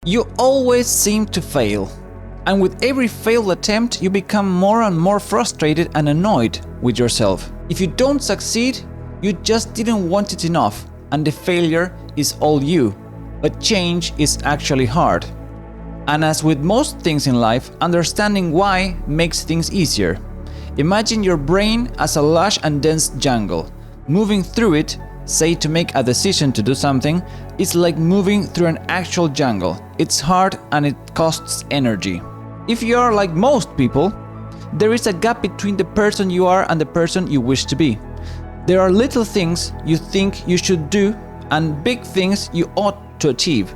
You always seem to fail. And with every failed attempt, you become more and more frustrated and annoyed with yourself. If you don't succeed, you just didn't want it enough, and the failure is all you. But change is actually hard. And as with most things in life, understanding why makes things easier. Imagine your brain as a lush and dense jungle. Moving through it, say to make a decision to do something, is like moving through an actual jungle. It's hard and it costs energy. If you are like most people, there is a gap between the person you are and the person you wish to be. There are little things you think you should do and big things you ought to achieve.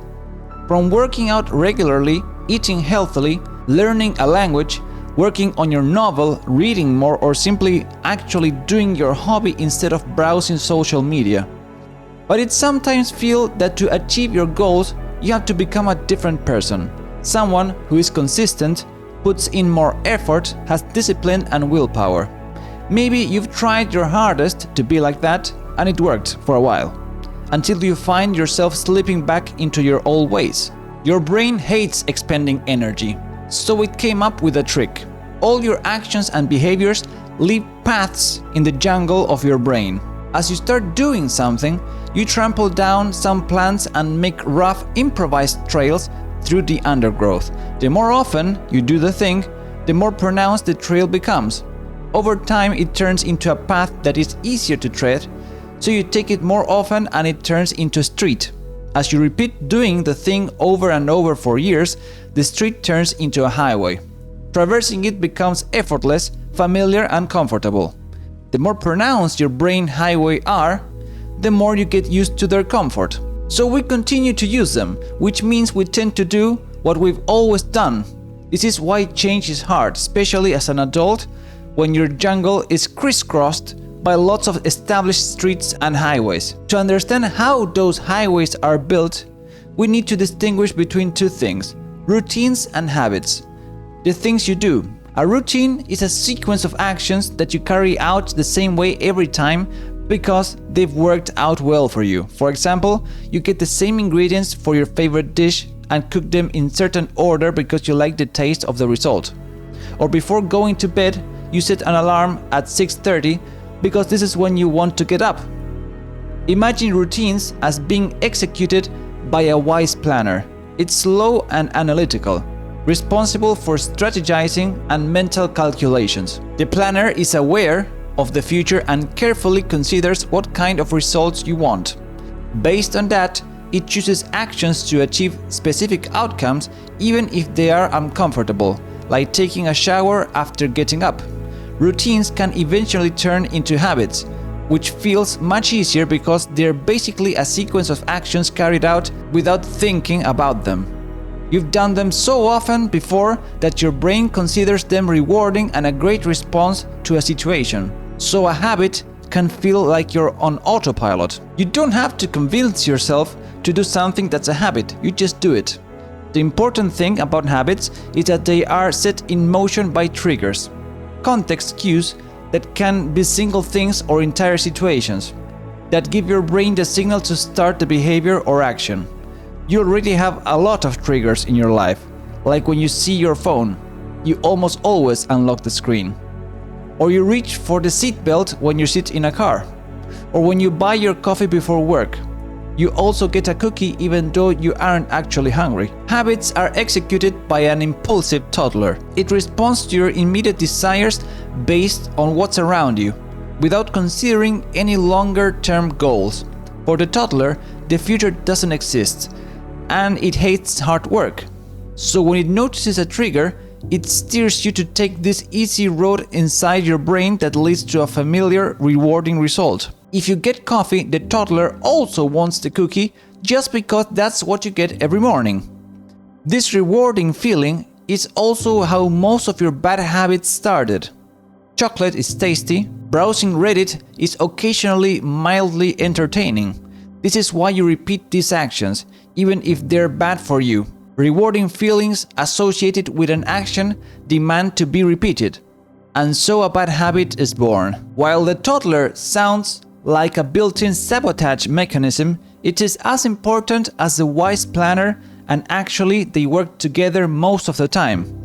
From working out regularly, eating healthily, learning a language, working on your novel, reading more, or simply actually doing your hobby instead of browsing social media. But it sometimes feels that to achieve your goals, you have to become a different person. Someone who is consistent, puts in more effort, has discipline and willpower. Maybe you've tried your hardest to be like that, and it worked for a while, until you find yourself slipping back into your old ways. Your brain hates expending energy, so it came up with a trick. All your actions and behaviors leave paths in the jungle of your brain. As you start doing something, you trample down some plants and make rough, improvised trails through the undergrowth. The more often you do the thing, the more pronounced the trail becomes. Over time, it turns into a path that is easier to tread, so you take it more often and it turns into a street. As you repeat doing the thing over and over for years, the street turns into a highway. Traversing it becomes effortless, familiar, and comfortable. The more pronounced your brain highway are, the more you get used to their comfort. So we continue to use them, which means we tend to do what we've always done. This is why change is hard, especially as an adult, when your jungle is crisscrossed by lots of established streets and highways. To understand how those highways are built, we need to distinguish between two things: routines and habits. The things you do. A routine is a sequence of actions that you carry out the same way every time because they've worked out well for you. For example, you get the same ingredients for your favorite dish and cook them in certain order because you like the taste of the result. Or before going to bed, you set an alarm at 6:30 because this is when you want to get up. Imagine routines as being executed by a wise planner. It's slow and analytical, responsible for strategizing and mental calculations. The planner is aware of the future and carefully considers what kind of results you want. Based on that, it chooses actions to achieve specific outcomes even if they are uncomfortable, like taking a shower after getting up. Routines can eventually turn into habits, which feels much easier because they're basically a sequence of actions carried out without thinking about them. You've done them so often before that your brain considers them rewarding and a great response to a situation. So a habit can feel like you're on autopilot. You don't have to convince yourself to do something that's a habit, you just do it. The important thing about habits is that they are set in motion by triggers, context cues that can be single things or entire situations, that give your brain the signal to start the behavior or action. You already have a lot of triggers in your life, like when you see your phone, you almost always unlock the screen. Or you reach for the seatbelt when you sit in a car. Or when you buy your coffee before work. You also get a cookie even though you aren't actually hungry. Habits are executed by an impulsive toddler. It responds to your immediate desires based on what's around you, without considering any longer-term goals. For the toddler, the future doesn't exist, and it hates hard work. So when it notices a trigger, it steers you to take this easy road inside your brain that leads to a familiar, rewarding result. If you get coffee, the toddler also wants the cookie just because that's what you get every morning. This rewarding feeling is also how most of your bad habits started. Chocolate is tasty, browsing Reddit is occasionally mildly entertaining. This is why you repeat these actions, even if they're bad for you. Rewarding feelings associated with an action demand to be repeated, and so a bad habit is born. While the toddler sounds like a built-in sabotage mechanism, it is as important as the wise planner and actually they work together most of the time.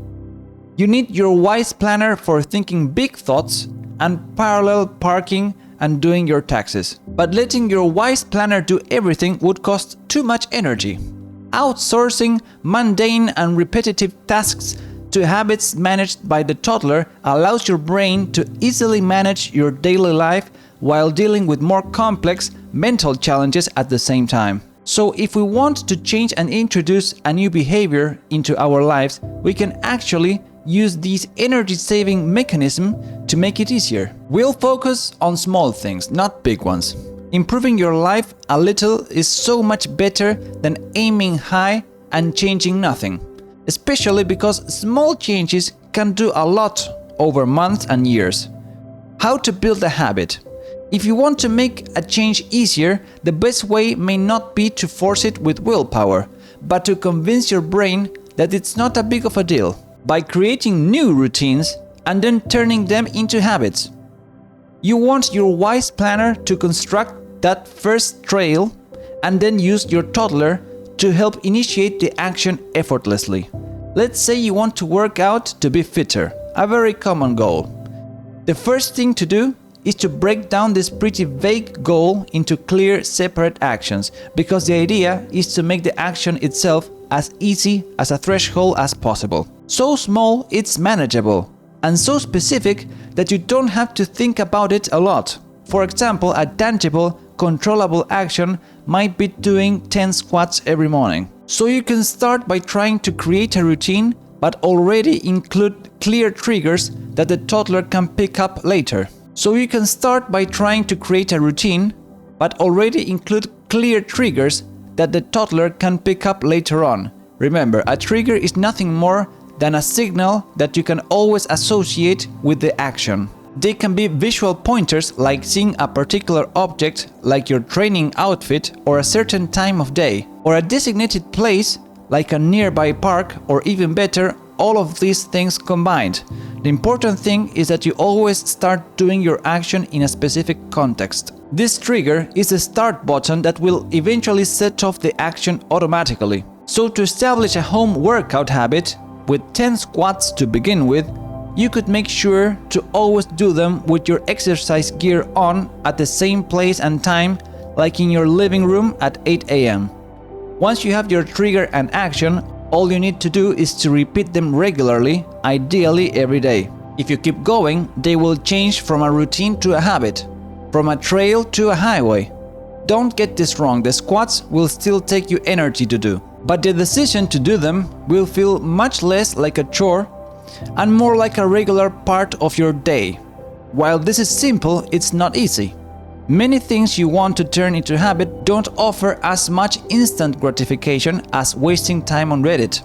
You need your wise planner for thinking big thoughts and parallel parking and doing your taxes. But letting your wise planner do everything would cost too much energy. Outsourcing mundane and repetitive tasks to habits managed by the toddler allows your brain to easily manage your daily life while dealing with more complex mental challenges at the same time. So if we want to change and introduce a new behavior into our lives, we can actually use these energy-saving mechanisms to make it easier. We'll focus on small things, not big ones. Improving your life a little is so much better than aiming high and changing nothing, especially because small changes can do a lot over months and years. How to build a habit? If you want to make a change easier, the best way may not be to force it with willpower, but to convince your brain that it's not a big of a deal, by creating new routines and then turning them into habits. You want your wise planner to construct that first trail and then use your toddler to help initiate the action effortlessly. Let's say you want to work out to be fitter, a very common goal. The first thing to do is to break down this pretty vague goal into clear, separate actions, because the idea is to make the action itself as easy as a threshold as possible. So small it's manageable, and so specific that you don't have to think about it a lot. For example, a tangible, controllable action might be doing 10 squats every morning. So you can start by trying to create a routine, but already include clear triggers that the toddler can pick up later. Remember, a trigger is nothing more than a signal that you can always associate with the action. They can be visual pointers like seeing a particular object like your training outfit or a certain time of day, or a designated place like a nearby park, or even better, all of these things combined. The important thing is that you always start doing your action in a specific context. This trigger is the start button that will eventually set off the action automatically. So to establish a home workout habit with 10 squats to begin with, you could make sure to always do them with your exercise gear on at the same place and time, like in your living room at 8 a.m. Once you have your trigger and action, all you need to do is to repeat them regularly, ideally every day. If you keep going, they will change from a routine to a habit, from a trail to a highway. Don't get this wrong, the squats will still take you energy to do, but the decision to do them will feel much less like a chore and more like a regular part of your day. While this is simple, it's not easy. Many things you want to turn into habit don't offer as much instant gratification as wasting time on Reddit.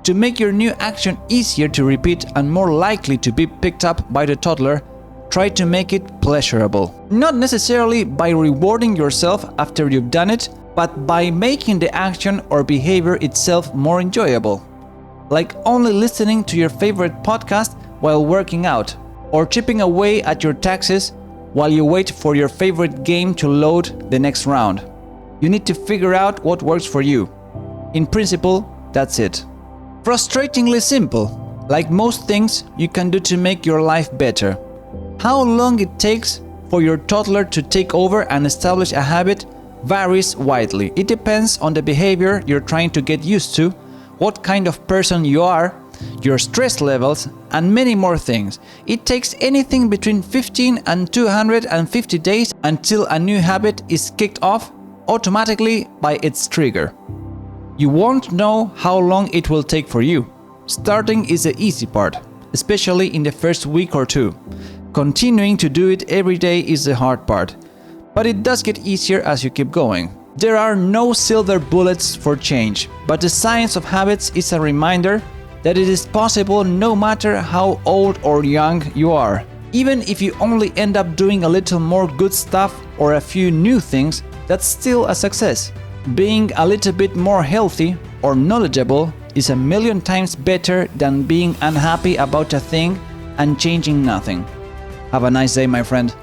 To make your new action easier to repeat and more likely to be picked up by the toddler, try to make it pleasurable. Not necessarily by rewarding yourself after you've done it, but by making the action or behavior itself more enjoyable. Like only listening to your favorite podcast while working out, or chipping away at your taxes while you wait for your favorite game to load the next round. You need to figure out what works for you. In principle, that's it. Frustratingly simple, like most things you can do to make your life better. How long it takes for your toddler to take over and establish a habit varies widely. It depends on the behavior you're trying to get used to, what kind of person you are, your stress levels, and many more things. It takes anything between 15 and 250 days until a new habit is kicked off automatically by its trigger. You won't know how long it will take for you. Starting is the easy part, especially in the first week or two. Continuing to do it every day is the hard part, but it does get easier as you keep going. There are no silver bullets for change, but the science of habits is a reminder that it is possible no matter how old or young you are. Even if you only end up doing a little more good stuff or a few new things, that's still a success. Being a little bit more healthy or knowledgeable is a million times better than being unhappy about a thing and changing nothing. Have a nice day, my friend.